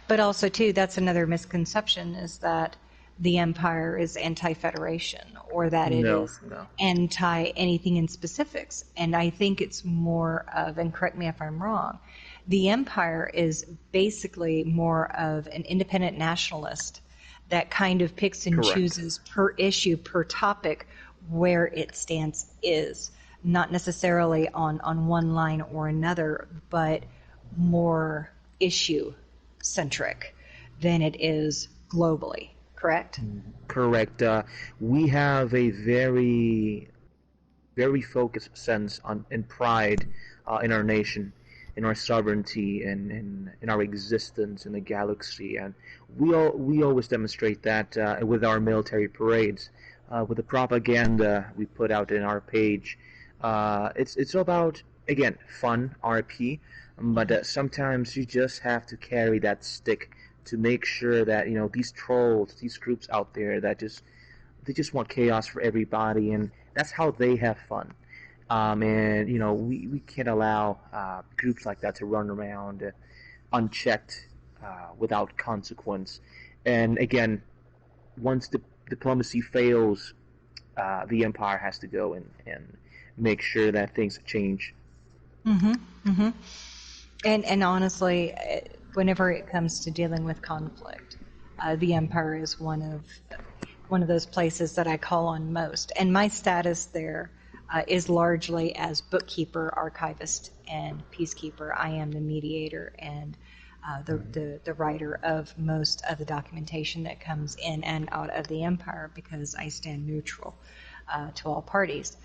But also, too, that's another misconception, is that the Empire is anti-Federation, or that it
No,
is
no.
anti-anything in specifics. And I think it's more of, and correct me if I'm wrong, the Empire is basically more of an independent nationalist that kind of picks and
Correct.
chooses per issue, per topic, where its stance is. Not necessarily on one line or another, but more issue-centric than it is globally, correct?
Correct. We have a very, very focused sense on and pride in our nation, in our sovereignty, and in our existence in the galaxy, and we always demonstrate that with our military parades, with the propaganda we put out in our page. It's about, again, fun RP, but sometimes you just have to carry that stick to make sure that these trolls, these groups out there that they just want chaos for everybody, and that's how they have fun. And we can't allow groups like that to run around unchecked without consequence. And again, once the diplomacy fails, the Empire has to go and make sure that things change.
And honestly, whenever it comes to dealing with conflict, the Empire is one of those places that I call on most. And my status there is largely as bookkeeper, archivist, and peacekeeper. I am the mediator and the writer of most of the documentation that comes in and out of the Empire, because I stand neutral to all parties.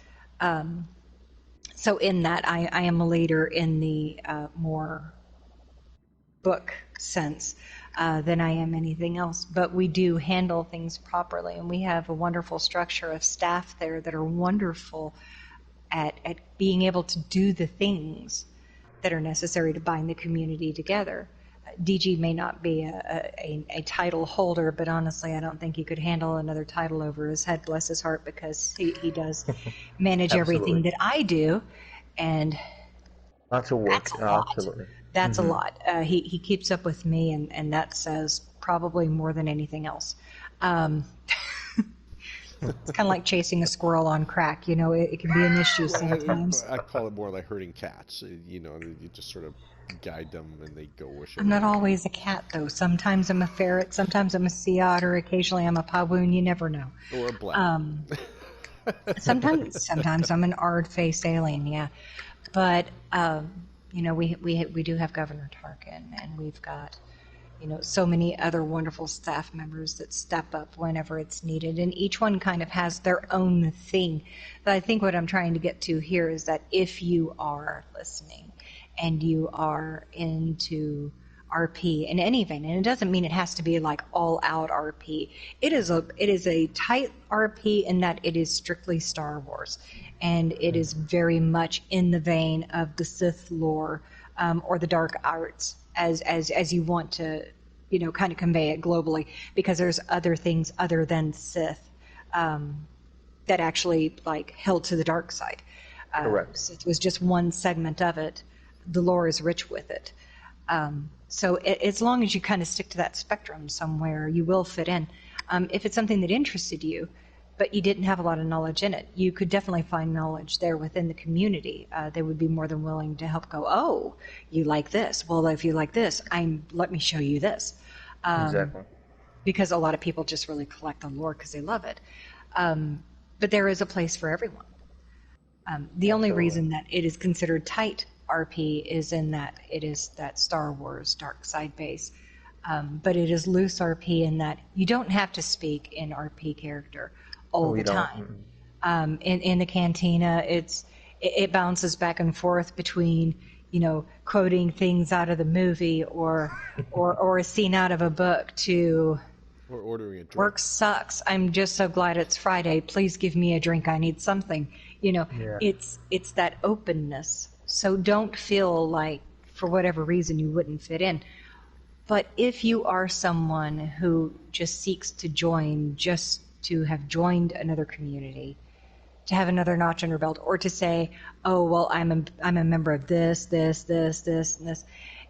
So in that, I am a leader in the more book sense than I am anything else. But we do handle things properly, and we have a wonderful structure of staff there that are wonderful at being able to do the things that are necessary to bind the community together. DG may not be a title holder, but honestly, I don't think he could handle another title over his head, bless his heart, because he does manage everything that I do, and
Lots of work.
that's a lot.
Absolutely.
That's a lot. He keeps up with me, and that says probably more than anything else. It's kind of like chasing a squirrel on crack. It can be an issue sometimes.
I call it more like herding cats. You just sort of guide them and they go whichever.
I'm not always a cat, though. Sometimes I'm a ferret, sometimes I'm a sea otter, occasionally I'm a pawoon. You never know.
Or a black.
Sometimes I'm an ard-faced alien, yeah. But we do have Governor Tarkin, and we've got so many other wonderful staff members that step up whenever it's needed, and each one kind of has their own thing. But I think what I'm trying to get to here is that if you are listening and you are into RP in any vein, and it doesn't mean it has to be like all out RP. It is a tight RP in that it is strictly Star Wars, and it is very much in the vein of the Sith lore or the dark arts as you want to kind of convey it globally, because there's other things other than Sith that actually like held to the dark side.
Correct.
Sith was just one segment of it. The lore is rich with it. So as long as you kind of stick to that spectrum somewhere, you will fit in. If it's something that interested you, but you didn't have a lot of knowledge in it, you could definitely find knowledge there within the community. They would be more than willing to help go, oh, you like this. Well, if you like this, let me show you this.
Exactly.
Because a lot of people just really collect the lore because they love it. But there is a place for everyone. The only reason that it is considered tight RP is in that it is that Star Wars dark side base. But it is loose RP in that you don't have to speak in RP character all the time. In the cantina, it bounces back and forth between quoting things out of the movie or a scene out of a book to
or ordering a drink.
Work sucks. I'm just so glad it's Friday. Please give me a drink. I need something. It's that openness. So don't feel like for whatever reason you wouldn't fit in. But if you are someone who just seeks to join just to have joined another community, to have another notch on your belt, or to say, oh, well, I'm a member of this, and this,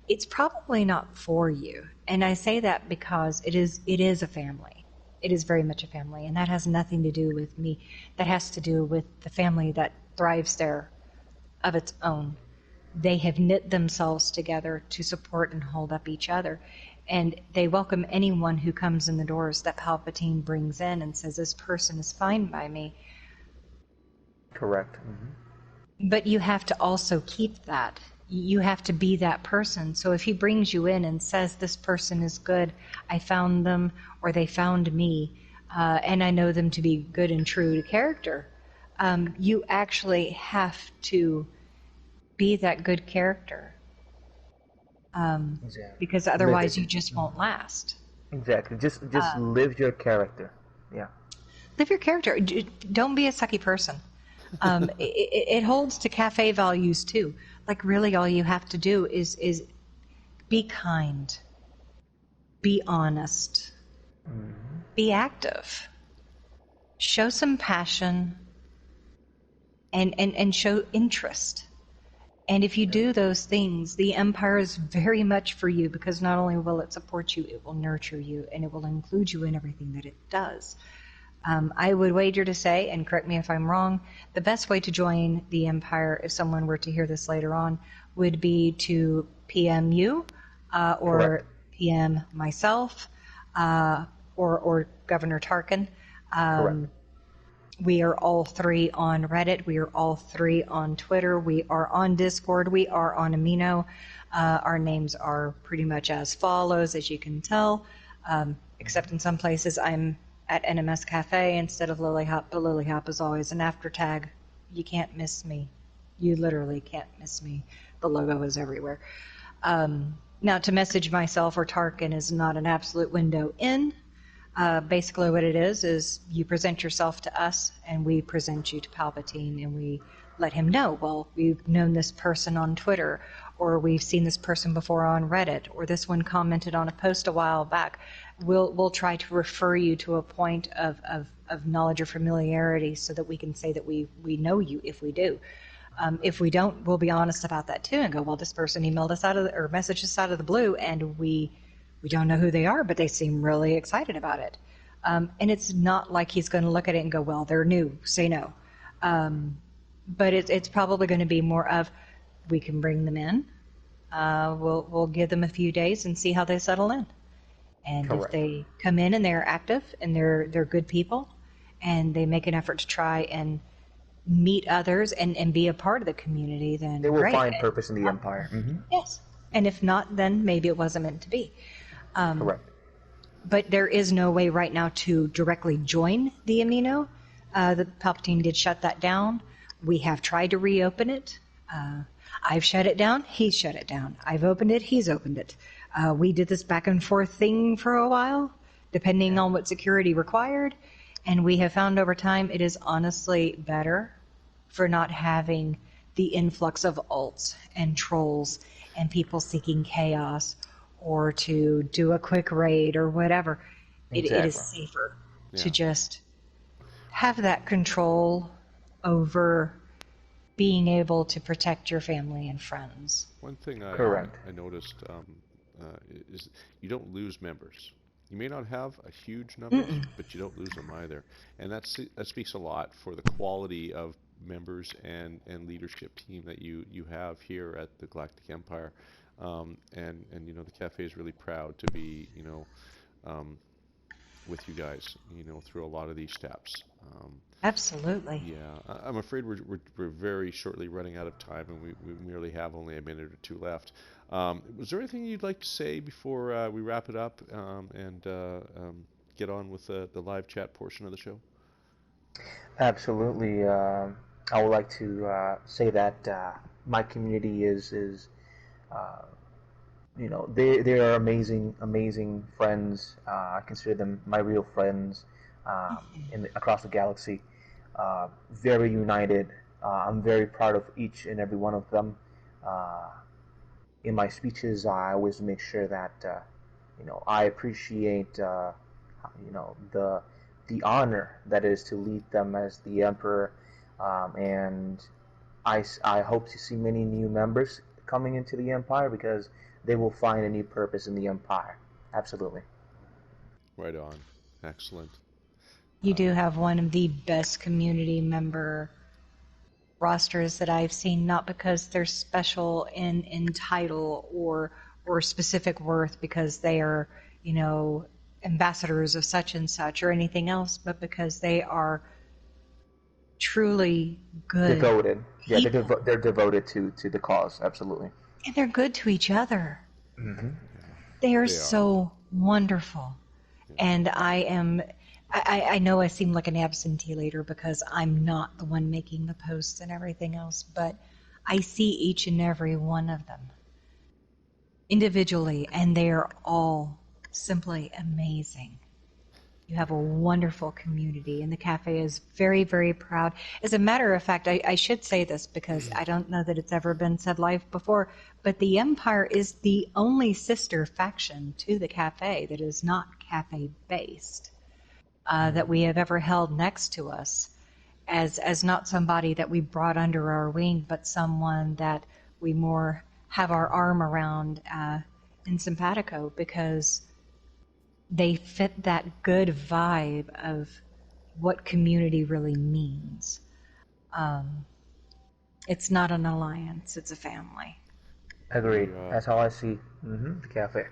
it's probably not for you. And I say that because it is a family. It is very much a family, and that has nothing to do with me. That has to do with the family that thrives there of its own. They have knit themselves together to support and hold up each other. And they welcome anyone who comes in the doors that Palpatine brings in and says, this person is fine by me.
Correct. Mm-hmm.
But you have to also keep that. You have to be that person. So if he brings you in and says, this person is good, I found them, or they found me, and I know them to be good and true to character, you actually have to be that good character.
Exactly.
Because otherwise you just won't last.
Exactly. Just live your character. Yeah.
Live your character. Don't be a sucky person. It holds to cafe values too. Like really all you have to do is be kind, be honest, be active, show some passion, and show interest. And if you do those things, the Empire is very much for you, because not only will it support you, it will nurture you, and it will include you in everything that it does. I would wager to say, and correct me if I'm wrong, the best way to join the Empire, if someone were to hear this later on, would be to PM you, or
Correct.
PM myself, or Governor Tarkin.
Correct.
We are all three on Reddit. We are all three on Twitter. We are on Discord. We are on Amino. Our names are pretty much as follows, as you can tell, except in some places I'm at NMS Cafe instead of Lily Hop, but Lily Hop is always an after tag. You can't miss me. You literally can't miss me. The logo is everywhere. Now, to message myself or Tarkin is not an absolute window in. Basically what it is you present yourself to us, and we present you to Palpatine, and we let him know, well, we've known this person on Twitter, or we've seen this person before on Reddit, or this one commented on a post a while back. We'll try to refer you to a point of knowledge or familiarity so that we can say that we know you if we do. If we don't, we'll be honest about that too and go, well, this person emailed us or messaged us out of the blue, and we don't know who they are, but they seem really excited about it. And it's not like he's going to look at it and go, well, they're new, say no. But it's probably going to be more of, we can bring them in. We'll give them a few days and see how they settle in. And
Correct.
if they come in and they're active and they're good people and they make an effort to try and meet others and be a part of the community,
They
then
will
great.
find purpose in the Empire.
Yes. And if not, then maybe it wasn't meant to be.
Correct.
But there is no way right now to directly join the Amino. The Palpatine did shut that down. We have tried to reopen it. I've shut it down. He's shut it down. I've opened it. He's opened it. We did this back and forth thing for a while, depending on what security required. And we have found over time it is honestly better for not having the influx of alts and trolls and people seeking chaos or to do a quick raid or whatever. It is safer to just have that control over being able to protect your family and friends.
One thing I noticed is you don't lose members. You may not have a huge number, but you don't lose them either. And that speaks a lot for the quality of members and leadership team that you have here at the Galactic Empire. And you know, the cafe is really proud to be, you know, with you guys, you know, through a lot of these steps.
Absolutely.
Yeah, I'm afraid we're very shortly running out of time, and we merely have only a minute or two left. Was there anything you'd like to say before we wrap it up and get on with the live chat portion of the show?
Absolutely. I would like to say that my community is uh, you know, they are amazing friends. I consider them my real friends across the galaxy. Very united. I'm very proud of each and every one of them. Uh, in my speeches, I always make sure that you know, I appreciate you know, the honor that is to lead them as the emperor, and I hope to see many new members coming into the empire because they will find a new purpose in the empire. Absolutely.
Right on. Excellent.
You do have one of the best community member rosters that I've seen, not because they're special in title or specific worth because they are, you know, ambassadors of such and such or anything else, but because they are truly good
Devoted. Yeah,
people.
they're devoted to the cause. Absolutely.
And they're good to each other.
Mm-hmm.
They are
They are.
so wonderful. And I know I seem like an absentee later because I'm not the one making the posts and everything else, but I see each and every one of them individually, and they are all simply amazing. You have a wonderful community, and the cafe is very, very proud. As a matter of fact, I should say this because I don't know that it's ever been said live before, but the Empire is the only sister faction to the cafe that is not cafe-based that we have ever held next to us as not somebody that we brought under our wing, but someone that we more have our arm around in simpatico because they fit that good vibe of what community really means. It's not an alliance, it's a family.
Agreed. That's how I see the cafe.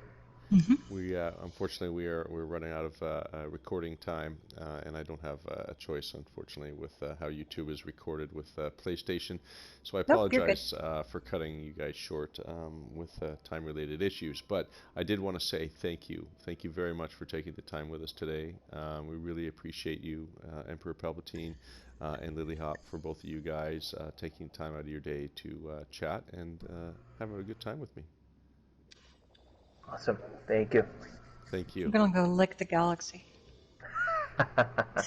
We unfortunately we're running out of recording time, and I don't have a choice, unfortunately, with how YouTube is recorded with PlayStation. So I
Nope, you're good.
apologize for cutting you guys short with time-related issues. But I did want to say thank you very much for taking the time with us today. We really appreciate you, Emperor Palpatine and Lily Hop, for both of you guys taking time out of your day to chat and having a good time with me.
Awesome. Thank you.
Thank you.
I'm gonna go lick the galaxy.